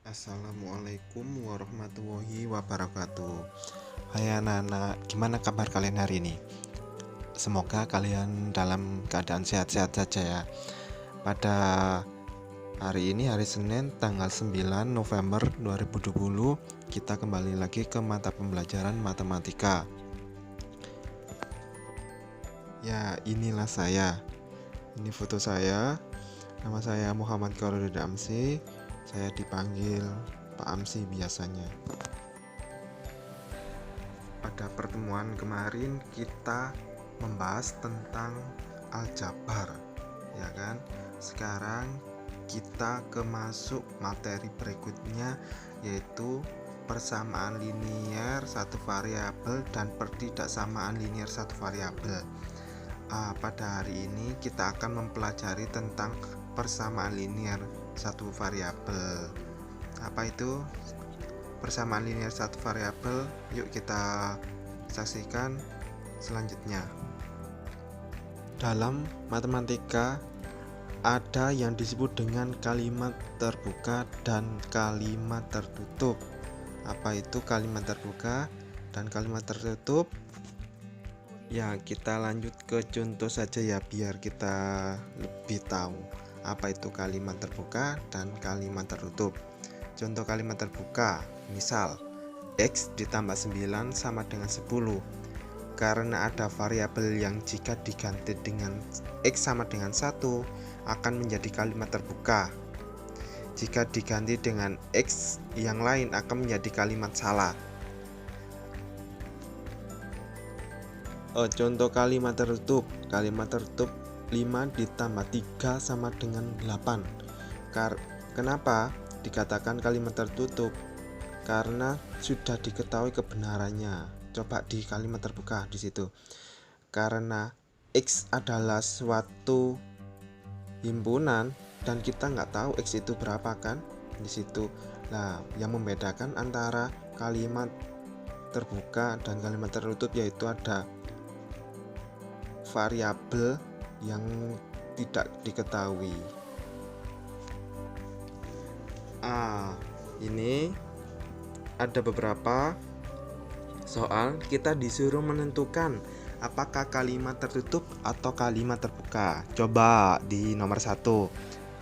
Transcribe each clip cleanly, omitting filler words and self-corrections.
Assalamualaikum warahmatullahi wabarakatuh. Hai anak-anak, gimana kabar kalian hari ini? Semoga kalian dalam keadaan sehat-sehat saja ya. Pada hari ini, hari Senin, tanggal 9 November 2020, kita kembali lagi ke mata pembelajaran matematika. Ya, inilah saya. Ini foto saya. Nama saya Muhammad Korudin Amsi. Saya dipanggil Pak Amsi biasanya. Pada pertemuan kemarin kita membahas tentang aljabar, ya kan? Sekarang kita masuk materi berikutnya, yaitu persamaan linier satu variabel dan pertidaksamaan linier satu variabel. Pada hari ini kita akan mempelajari tentang persamaan linier satu variabel. Apa itu persamaan linier satu variabel? Yuk kita saksikan selanjutnya. Dalam matematika ada yang disebut dengan kalimat terbuka dan kalimat tertutup. Apa itu kalimat terbuka dan kalimat tertutup? Ya, kita lanjut ke contoh saja ya, biar kita lebih tahu apa itu kalimat terbuka dan kalimat tertutup. Contoh kalimat terbuka, misal X ditambah 9 sama dengan 10. Karena ada variabel yang jika diganti dengan X sama dengan 1 akan menjadi kalimat terbuka. Jika diganti dengan X yang lain akan menjadi kalimat salah. Contoh kalimat tertutup. Kalimat tertutup 5 ditambah 3 sama dengan 8. Kenapa dikatakan kalimat tertutup? Karena sudah diketahui kebenarannya. Coba di kalimat terbuka di situ. Karena X adalah suatu himpunan dan kita nggak tahu X itu berapa kan di situ. Nah, yang membedakan antara kalimat terbuka dan kalimat tertutup yaitu ada variabel yang tidak diketahui. Ini ada beberapa soal kita disuruh menentukan apakah kalimat tertutup atau kalimat terbuka. Coba di nomor 1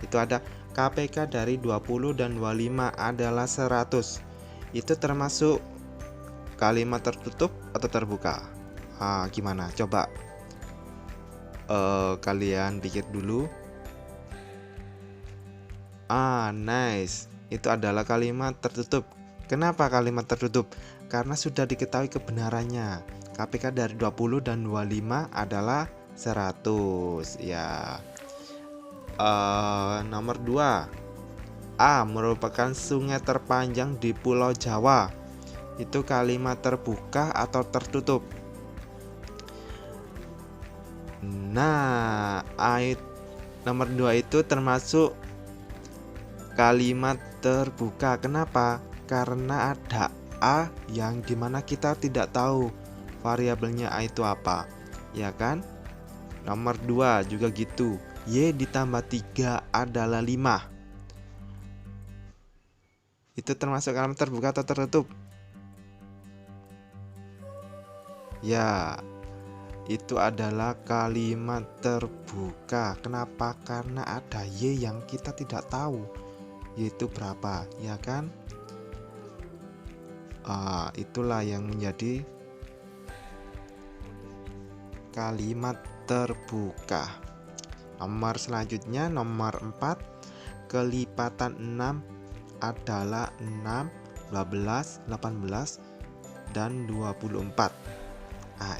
itu ada KPK dari 20 dan 25 adalah 100. Itu termasuk kalimat tertutup atau terbuka? Gimana? Coba kalian pikir dulu. Nice. Itu adalah kalimat tertutup. Kenapa kalimat tertutup? Karena sudah diketahui kebenarannya. KPK dari 20 dan 25 adalah 100. Ya. Nomor 2. A merupakan sungai terpanjang di Pulau Jawa. Itu kalimat terbuka atau tertutup? Nah, nomor 2 itu termasuk kalimat terbuka. Kenapa? Karena ada A yang dimana kita tidak tahu variabelnya A itu apa, ya kan? Nomor 2 juga gitu. Y ditambah 3 adalah 5. Itu termasuk kalimat terbuka atau tertutup? Ya, itu adalah kalimat terbuka. Kenapa? Karena ada Y yang kita tidak tahu yaitu berapa, ya kan? Itulah yang menjadi kalimat terbuka. Nomor selanjutnya, nomor 4. Kelipatan 6 adalah 6, 12, 18, dan 24.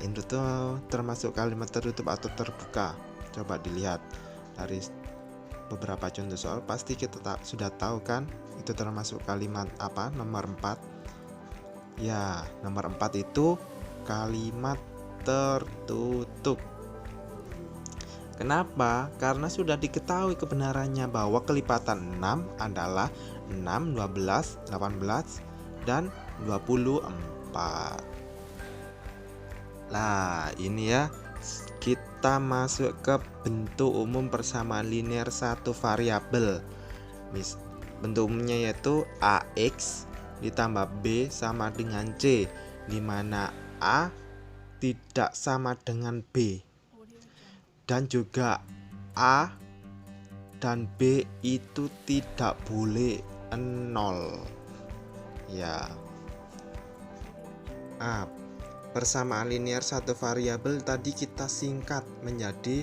Itu tuh termasuk kalimat tertutup atau terbuka. Coba dilihat dari beberapa contoh soal, pasti kita sudah tahu kan itu termasuk kalimat apa. Nomor 4. Ya, nomor 4 itu kalimat tertutup. Kenapa? Karena sudah diketahui kebenarannya bahwa kelipatan 6 adalah 6, 12, 18, dan 24. Nah, ini ya, kita masuk ke bentuk umum persamaan linier satu variabel. Bentuk umumnya yaitu AX ditambah B sama dengan C, di mana A tidak sama dengan B dan juga A dan B itu tidak boleh 0 ya. Persamaan linear satu variabel tadi kita singkat menjadi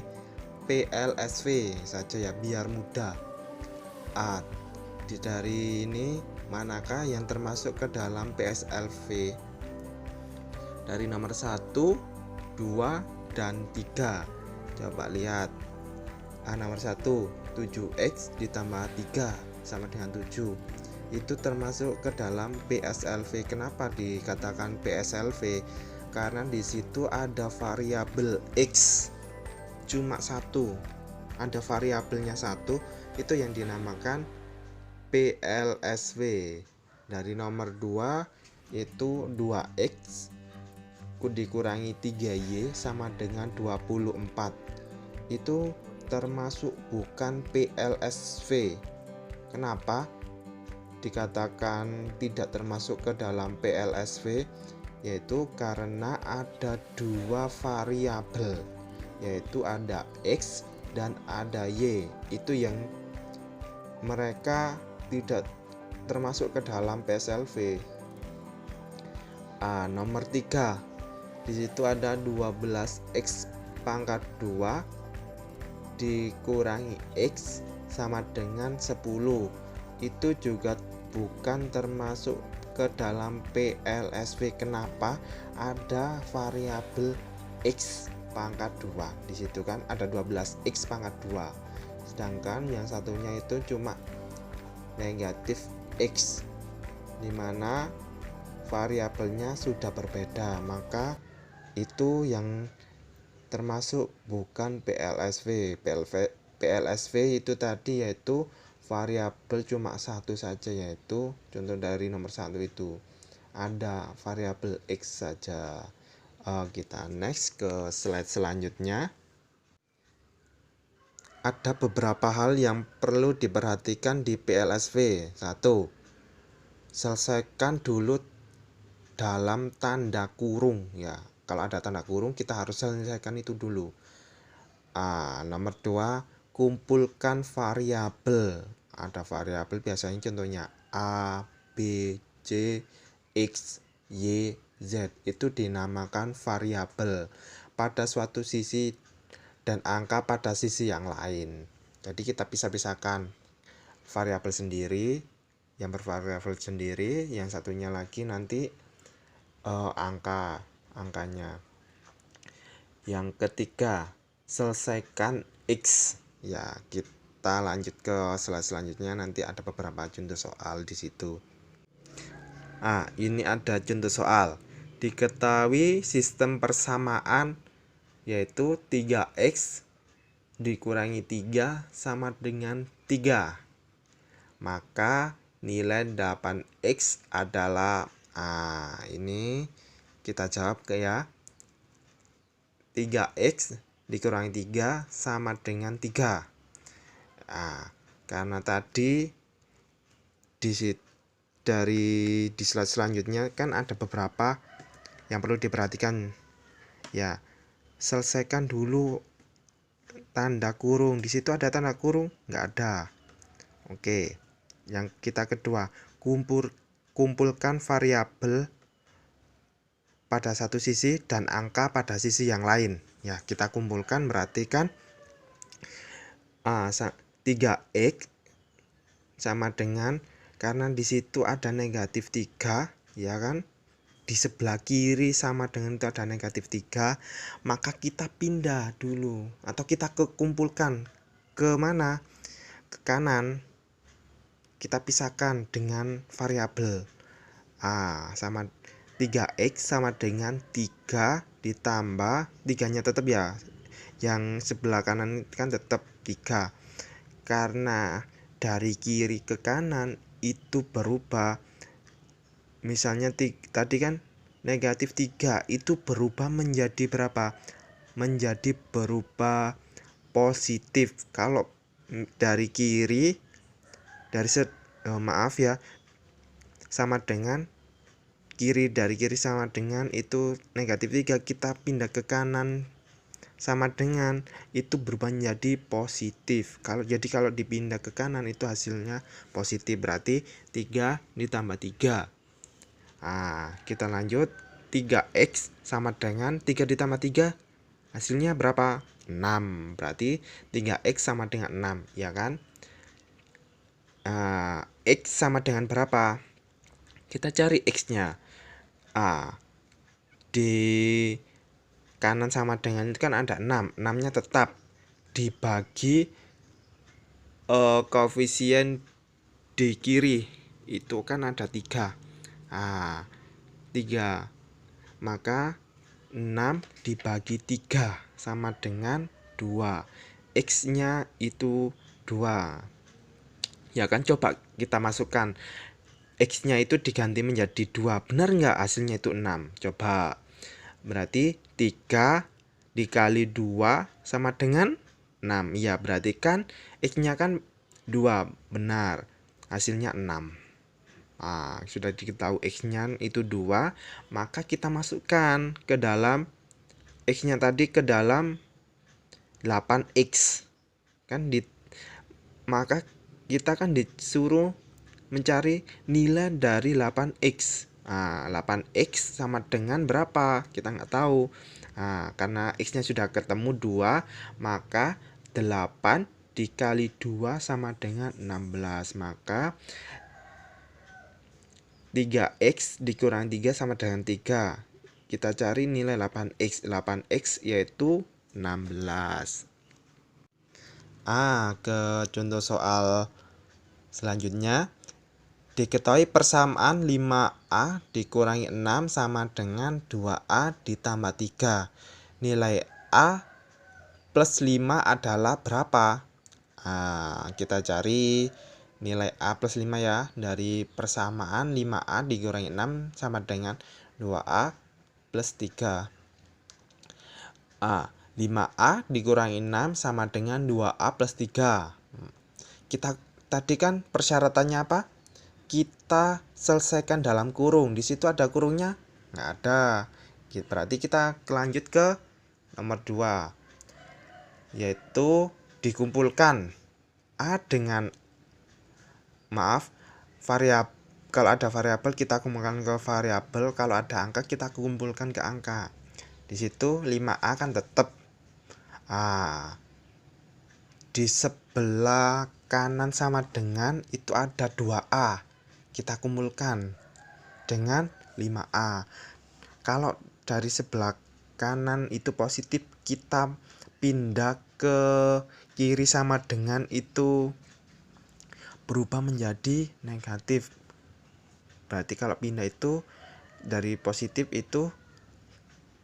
PLSV saja ya, biar mudah. Dari ini manakah yang termasuk ke dalam PSLV? Dari nomor 1, 2, dan 3. Coba lihat. Nomor 1, 7X ditambah 3 sama dengan 7. Itu termasuk ke dalam PSLV. Kenapa dikatakan PSLV? Karena di situ ada variabel X cuma satu. Ada variabelnya satu, itu yang dinamakan PLSV. Dari nomor 2 itu 2X dikurangi 3Y sama dengan 24. Itu termasuk bukan PLSV. Kenapa dikatakan tidak termasuk ke dalam PLSV? Yaitu karena ada dua variabel, yaitu ada X dan ada Y. Itu yang mereka tidak termasuk ke dalam PSLV. Nomor 3, di situ ada 12X pangkat 2 dikurangi X sama dengan 10. Itu juga bukan termasuk ke dalam PLSV. Kenapa? Ada variabel X pangkat 2. Di situ kan ada 12X pangkat 2. Sedangkan yang satunya itu cuma negatif X, dimana variabelnya sudah berbeda, maka itu yang termasuk bukan PLSV. PLSV itu tadi yaitu variabel cuma satu saja, yaitu contoh dari nomor 1 itu ada variabel X saja. Kita next ke slide selanjutnya. Ada beberapa hal yang perlu diperhatikan di PLSV. 1. Selesaikan dulu dalam tanda kurung ya. Kalau ada tanda kurung kita harus selesaikan itu dulu. Nomor 2, kumpulkan variabel. Ada variabel biasanya contohnya A, B, C, X, Y, Z. Itu dinamakan variabel pada suatu sisi dan angka pada sisi yang lain. Jadi kita pisah-pisahkan variabel sendiri, yang bervariabel sendiri, yang satunya lagi nanti angkanya. Yang ketiga, selesaikan X. Ya, kita lanjut ke slide selanjutnya, nanti ada beberapa contoh soal di situ. Ini ada contoh soal. Diketahui sistem persamaan yaitu 3X dikurangi 3 sama dengan 3. Maka nilai 8X adalah ini kita jawab ya. 3X dikurangi 3 sama dengan 3. Karena tadi di slide selanjutnya kan ada beberapa yang perlu diperhatikan ya. Selesaikan dulu tanda kurung. Di situ ada tanda kurung? Nggak ada. Oke. Yang kita kedua, kumpulkan variabel pada satu sisi dan angka pada sisi yang lain. Ya, kita kumpulkan berarti kan 3X sama dengan, karena di situ ada negatif 3 ya kan, di sebelah kiri sama dengan itu ada negatif 3, maka kita pindah dulu atau kita kumpulkan ke mana? Ke kanan. Kita pisahkan dengan variabel sama 3X sama dengan 3 ditambah 3-nya tetap ya, yang sebelah kanan kan tetap 3. Karena dari kiri ke kanan itu berubah. Misalnya tadi kan negatif 3 itu berubah menjadi berapa? Menjadi berubah positif. Kalau dari kiri, maaf ya, sama dengan kiri, dari kiri sama dengan itu negatif 3, kita pindah ke kanan sama dengan itu berubah menjadi positif. Kalau dipindah ke kanan itu hasilnya positif, berarti 3 ditambah 3. Kita lanjut. 3x sama dengan 3 ditambah 3 hasilnya berapa? 6. Berarti 3x sama dengan 6, ya kan? X sama dengan berapa? Kita cari x-nya. Di kanan sama dengan itu kan ada 6. 6-nya tetap dibagi koefisien di kiri itu kan ada 3. 3. Maka 6 dibagi 3 sama dengan 2. X-nya itu 2. Ya kan, coba kita masukkan. X-nya itu diganti menjadi 2. Benar nggak hasilnya itu 6? Coba. Berarti 3 dikali 2 sama dengan 6. Ya, berarti kan X-nya kan 2. Benar. Hasilnya 6. Sudah diketahui X-nya itu 2, maka kita masukkan ke dalam X-nya tadi ke dalam 8X. Maka kita kan disuruh mencari nilai dari 8X. 8X sama dengan berapa? Kita nggak tahu. Karena X-nya sudah ketemu 2, maka 8 dikali 2 sama dengan 16. Maka 3x dikurangi 3 sama dengan 3. Kita cari nilai 8x. 8x yaitu 16. Ke contoh soal selanjutnya. Diketahui persamaan 5A dikurangi 6 sama dengan 2A ditambah 3. Nilai A plus 5 adalah berapa? Kita cari nilai A plus 5 ya. Dari persamaan 5A dikurangi 6 sama dengan 2A plus 3. 5A dikurangi 6 sama dengan 2A plus 3. Kita tadi kan persyaratannya apa? Kita selesaikan dalam kurung. Di situ ada kurungnya? Nggak ada. Berarti kita lanjut ke nomor 2, yaitu dikumpulkan A dengan variabel. Kalau ada variabel kita kumpulkan ke variabel, kalau ada angka kita kumpulkan ke angka. Di situ 5A kan tetap. Di sebelah kanan sama dengan itu ada 2A. Kita kumpulkan dengan 5A. Kalau dari sebelah kanan itu positif, kita pindah ke kiri sama dengan itu berubah menjadi negatif. Berarti kalau pindah itu dari positif itu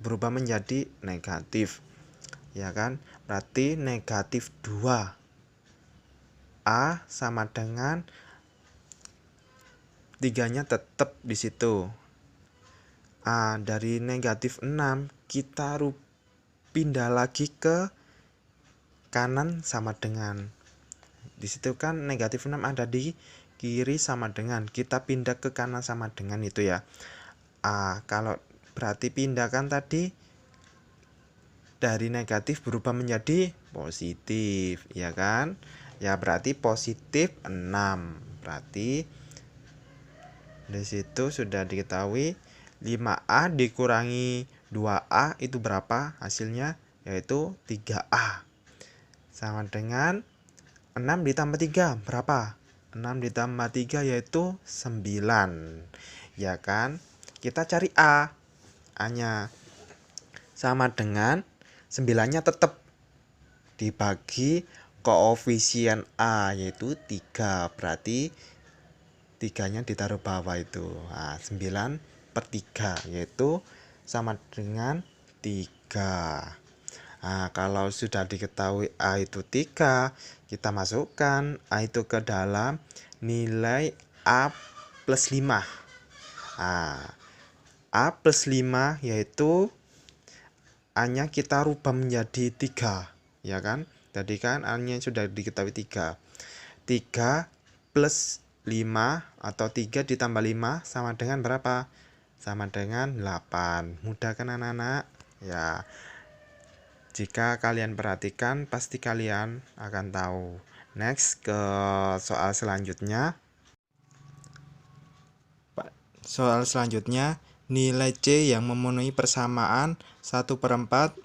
berubah menjadi negatif, ya kan? Berarti negatif 2. A sama dengan 3-nya tetap di situ. Dari negatif 6 kita pindah lagi ke kanan sama dengan. Di situ kan negatif 6 ada di kiri sama dengan. Kita pindah ke kanan sama dengan itu ya. Kalau berarti pindahkan tadi dari negatif berubah menjadi positif, ya kan? Ya, berarti positif 6. Berarti di situ sudah diketahui 5A dikurangi 2A itu berapa hasilnya? Yaitu 3A. Sama dengan 6 ditambah 3 berapa? 6 ditambah 3 yaitu 9. Ya kan? Kita cari A-nya. Sama dengan 9-nya tetap dibagi koefisien A yaitu 3. Berarti 3-nya ditaruh bawah itu. 9/3 yaitu sama dengan 3. Kalau sudah diketahui A itu 3, kita masukkan A itu ke dalam nilai A plus 5. A plus 5 yaitu A-nya kita rubah menjadi 3, ya kan? Tadi kan A-nya sudah diketahui 3. 3 plus 5 atau 3 ditambah 5 sama dengan berapa? Sama dengan 8. Mudah kan anak-anak? Ya, jika kalian perhatikan pasti kalian akan tahu. Next ke soal selanjutnya. Soal selanjutnya, nilai C yang memenuhi persamaan 1/4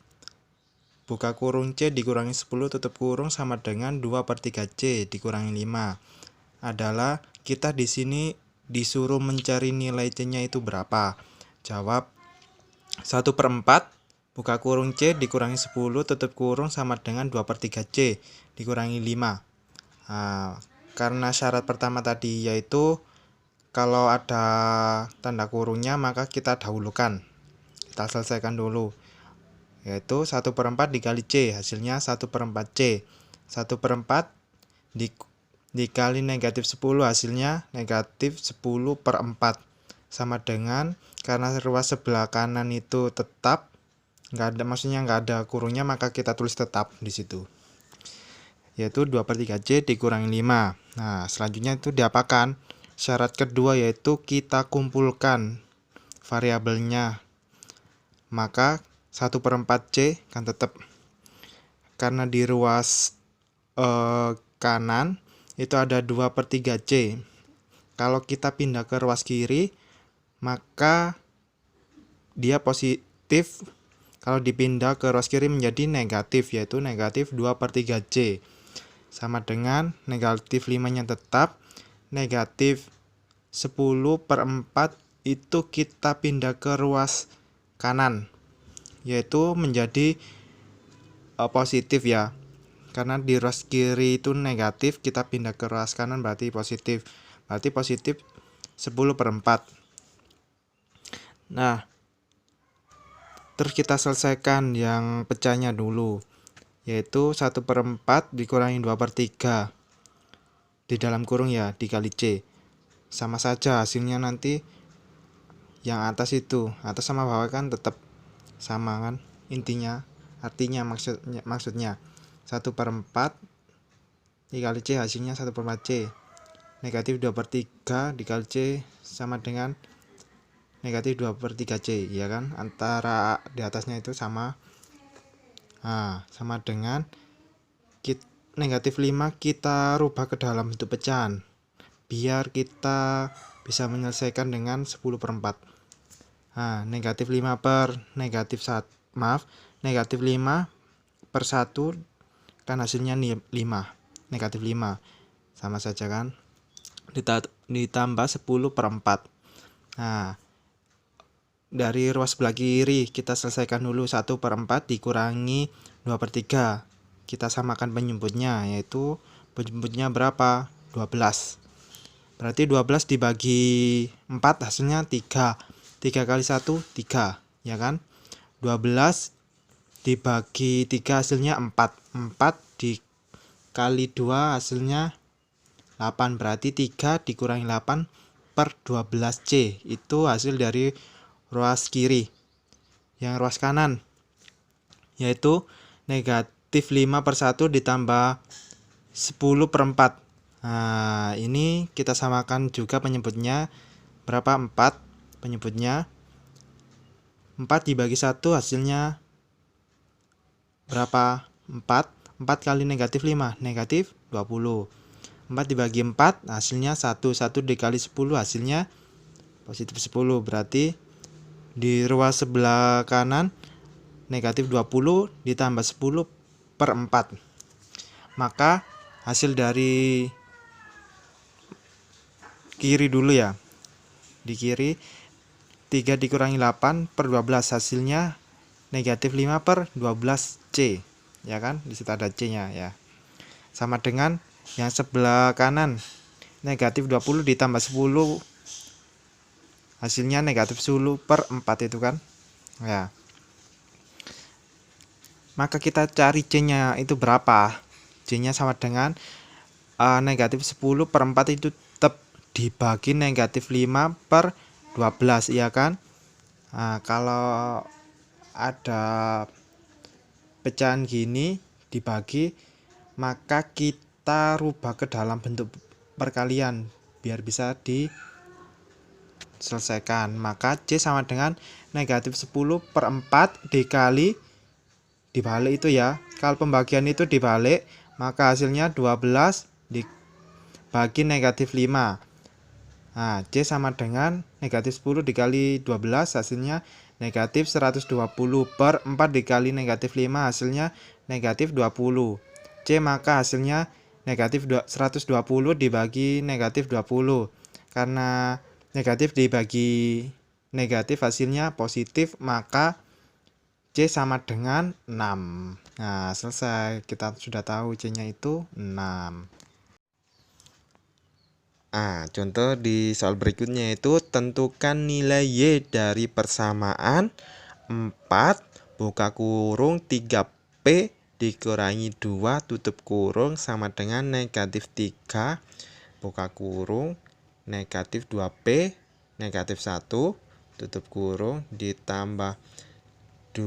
buka kurung C dikurangi 10 tutup kurung sama dengan 2/3 C dikurangi 5. Adalah kita di sini disuruh mencari nilai C-nya itu berapa. Jawab 1/4 buka kurung C dikurangi 10 tutup kurung sama dengan 2/3 C dikurangi 5. Nah, karena syarat pertama tadi yaitu kalau ada tanda kurungnya maka kita dahulukan. Kita selesaikan dulu. Yaitu 1/4 dikali C hasilnya 1/4 C. 1/4 dikali negatif 10 hasilnya negatif 10/4 sama dengan, karena ruas sebelah kanan itu tetap nggak ada, maksudnya nggak ada kurungnya, maka kita tulis tetap di situ, yaitu 2/3 C dikurangi 5. Nah, selanjutnya itu diapakan? Syarat kedua yaitu kita kumpulkan variabelnya, maka 1/4 C kan tetap, karena di ruas kanan itu ada 2/3 C. Kalau kita pindah ke ruas kiri maka dia positif, kalau dipindah ke ruas kiri menjadi negatif, yaitu negatif 2/3 C sama dengan negatif 5 nya tetap, negatif 10/4 itu kita pindah ke ruas kanan, yaitu menjadi positif ya, karena di ruas kiri itu negatif, kita pindah ke ruas kanan berarti positif, 10/4. Nah, terus kita selesaikan yang pecahnya dulu, yaitu 1/4 dikurangi 2/3 di dalam kurung ya dikali C, sama saja hasilnya nanti yang atas itu, atas sama bawah kan tetap sama kan artinya maksudnya 1/4 dikali C hasilnya 1/4 C, negatif 2/3 dikali C sama dengan negatif 2/3 C, ya kan, antara di atasnya itu sama. Nah, sama dengan negatif 5 kita rubah ke dalam bentuk pecahan biar kita bisa menyelesaikan dengan 10/4. Nah, negatif 5 per negatif 1, negatif 5 per 1 kan hasilnya 5, negatif 5 sama saja kan, ditambah 10/4. Nah, dari ruas sebelah kiri kita selesaikan dulu, 1/4 dikurangi 2/3, kita samakan penyebutnya, yaitu penyebutnya berapa? 12. Berarti 12 dibagi 4 hasilnya 3. 3 kali 1 3, ya kan? 12 dibagi 3 hasilnya 4. 4 dikali 2 hasilnya 8, berarti 3 dikurangi 8 per 12 C, itu hasil dari ruas kiri. Yang ruas kanan yaitu negatif 5/1 ditambah 10/4. Nah, ini kita samakan juga penyebutnya berapa? 4 penyebutnya. 4 dibagi 1 hasilnya berapa? 4. 4 kali negatif 5 negatif 20. 4 dibagi 4 hasilnya 1. 1 dikali 10 hasilnya positif 10, berarti di ruas sebelah kanan negatif 20 ditambah 10/4. Maka hasil dari kiri dulu ya. Di kiri 3 dikurangi 8 per 12 hasilnya negatif 5 per 12 C. Ya kan? Di situ ada C-nya ya. Sama dengan yang sebelah kanan negatif 20 ditambah 10 hasilnya negatif 10/4 itu kan ya. Maka kita cari C-nya itu berapa. C-nya sama dengan negatif 10/4 itu tetap dibagi negatif 5 per 12, ya kan. Nah, kalau ada pecahan gini dibagi, maka kita rubah ke dalam bentuk perkalian biar bisa diselesaikan. Maka C sama dengan negatif 10 per 4 dikali dibalik itu ya. Kalau pembagian itu dibalik, maka hasilnya 12 dibagi negatif 5. Nah, C sama dengan negatif 10 dikali 12 hasilnya negatif 120 per 4 dikali negatif 5 hasilnya negatif 20. C maka hasilnya negatif 120 dibagi negatif 20. Karena negatif dibagi negatif hasilnya positif, maka C sama dengan 6. Nah, selesai. Kita sudah tahu C-nya itu 6. Contoh di soal berikutnya itu tentukan nilai Y dari persamaan 4 buka kurung 3P dikurangi 2 tutup kurung sama dengan negatif 3 buka kurung negatif 2P negatif 1 tutup kurung ditambah 2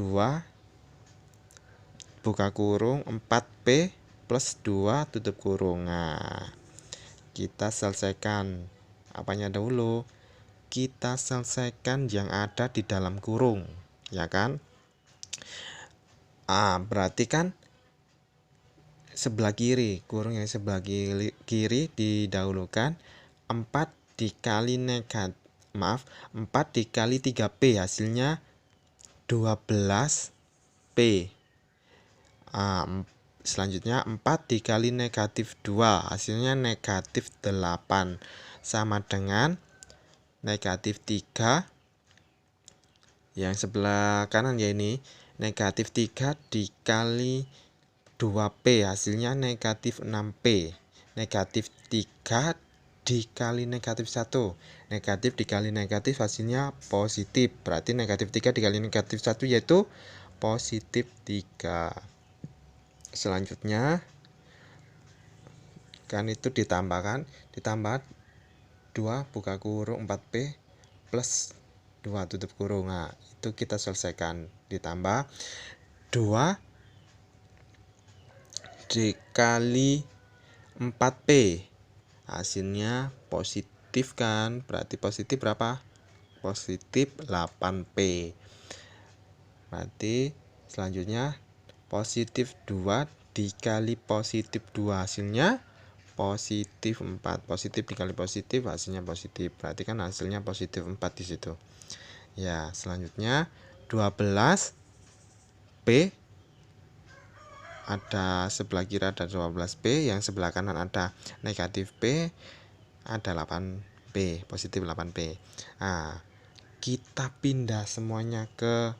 buka kurung 4P plus 2 tutup kurung. Nah, kita selesaikan apanya dahulu? Kita selesaikan yang ada di dalam kurung, ya kan? Berarti kan sebelah kiri, kurung yang sebelah kiri didahulukan 4 dikali 4 dikali 3P hasilnya 12P. Selanjutnya 4 dikali negatif 2 hasilnya negatif 8 sama dengan negatif 3 yang sebelah kanan ya, ini negatif 3 dikali 2P hasilnya negatif 6P. Negatif 3 dikali negatif 1 negatif dikali negatif hasilnya positif, berarti negatif 3 dikali negatif 1 yaitu positif 3. Selanjutnya kan itu ditambah 2 buka kurung 4P plus 2 tutup kurung. Nah, itu kita selesaikan. Ditambah 2 dikali 4P hasilnya positif kan, berarti positif berapa? Positif 8P. Berarti selanjutnya positif 2 dikali positif 2 hasilnya positif 4. Positif dikali positif hasilnya positif. Berarti kan hasilnya positif 4 di situ. Ya, selanjutnya 12P ada sebelah kiri ada 12P, yang sebelah kanan ada negatif P, ada 8P, positif 8P. Nah, kita pindah semuanya ke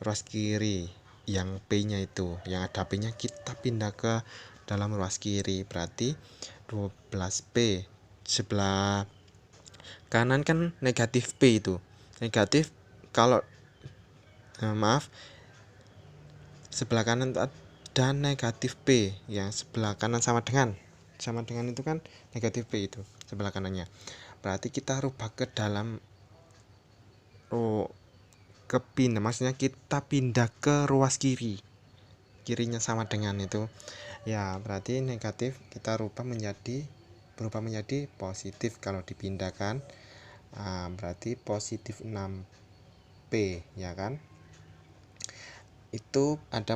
ruas kiri. Yang P-nya itu, yang ada P-nya kita pindah ke dalam ruas kiri, berarti 12P. Sebelah kanan kan negatif P itu. Negatif kalau sebelah kanan ada negatif P, yang sebelah kanan sama dengan itu kan negatif P itu sebelah kanannya. Berarti kita rubah ke dalam maksudnya kita pindah ke ruas kirinya sama dengan itu ya, berarti negatif kita berubah menjadi positif kalau dipindahkan. Berarti positif 6P ya kan, itu ada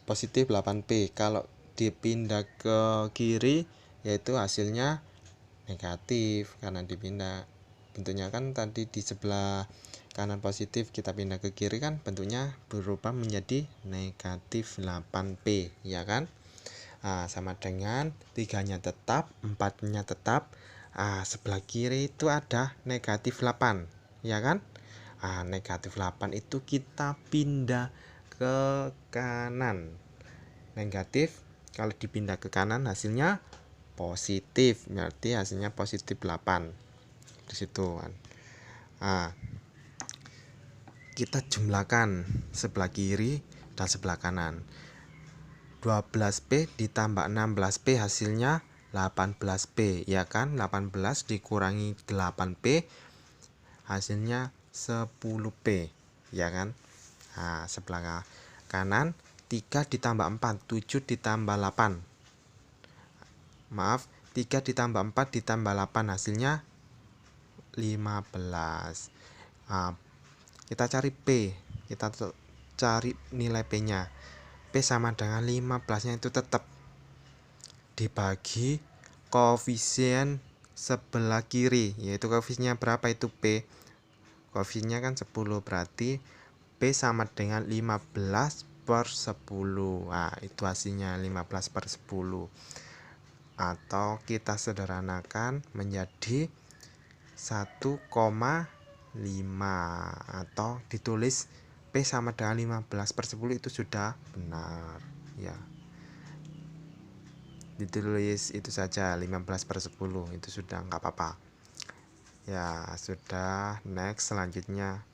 positif 8P. Kalau dipindah ke kiri yaitu hasilnya negatif karena dipindah. Bentuknya kan tadi di sebelah kanan positif, kita pindah ke kiri kan bentuknya berubah menjadi negatif 8P ya kan. Sama dengan 3-nya tetap, 4-nya tetap. Sebelah kiri itu ada negatif 8 ya kan. Negatif 8 itu kita pindah ke kanan. Negatif kalau dipindah ke kanan hasilnya positif, berarti hasilnya positif 8 di situ kan. Kita jumlahkan sebelah kiri dan sebelah kanan. 12P ditambah 16P hasilnya 18P ya kan. 18 dikurangi 8P hasilnya 10P ya kan. Sebelah kanan 3 ditambah 4, 7 ditambah 8. 3 ditambah 4 ditambah 8 hasilnya 15. Nah, kita cari P, kita cari nilai P nya. P sama dengan 15 nya itu tetap dibagi koefisien sebelah kiri, yaitu koefisiennya berapa itu P, koefisiennya kan 10, berarti P sama dengan 15/10. Nah, itu hasilnya 15/10. Atau kita sederhanakan menjadi 1,5, atau ditulis P sama dengan 15/10 itu sudah benar ya. Ditulis itu saja 15/10 itu sudah nggak apa-apa ya. Sudah, next selanjutnya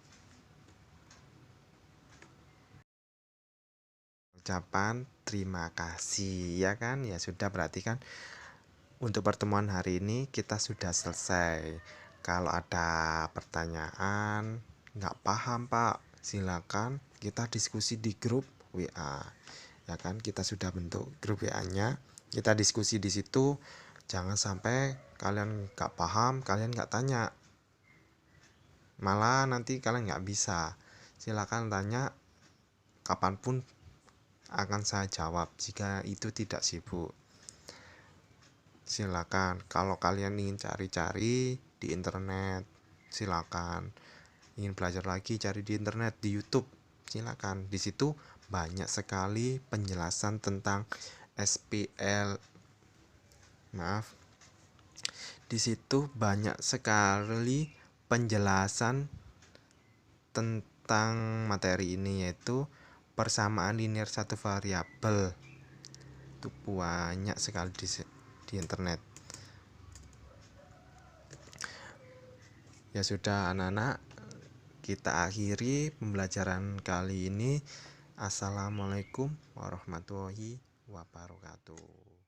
ucapan terima kasih ya kan. Ya sudah, berarti kan untuk pertemuan hari ini kita sudah selesai. Kalau ada pertanyaan nggak paham Pak, silakan kita diskusi di grup WA ya kan. Kita sudah bentuk grup WA nya, kita diskusi di situ. Jangan sampai kalian nggak paham kalian nggak tanya, malah nanti kalian nggak bisa. Silakan tanya kapanpun, akan saya jawab jika itu tidak sibuk. Silakan, kalau kalian ingin cari-cari di internet silakan, ingin belajar lagi cari di internet, di YouTube silakan. Di situ banyak sekali penjelasan tentang SPL. Maaf. Di situ banyak sekali penjelasan tentang materi ini, yaitu persamaan linear satu variabel. Itu banyak sekali di internet. Ya sudah anak-anak, kita akhiri pembelajaran kali ini. Assalamualaikum warahmatullahi wabarakatuh.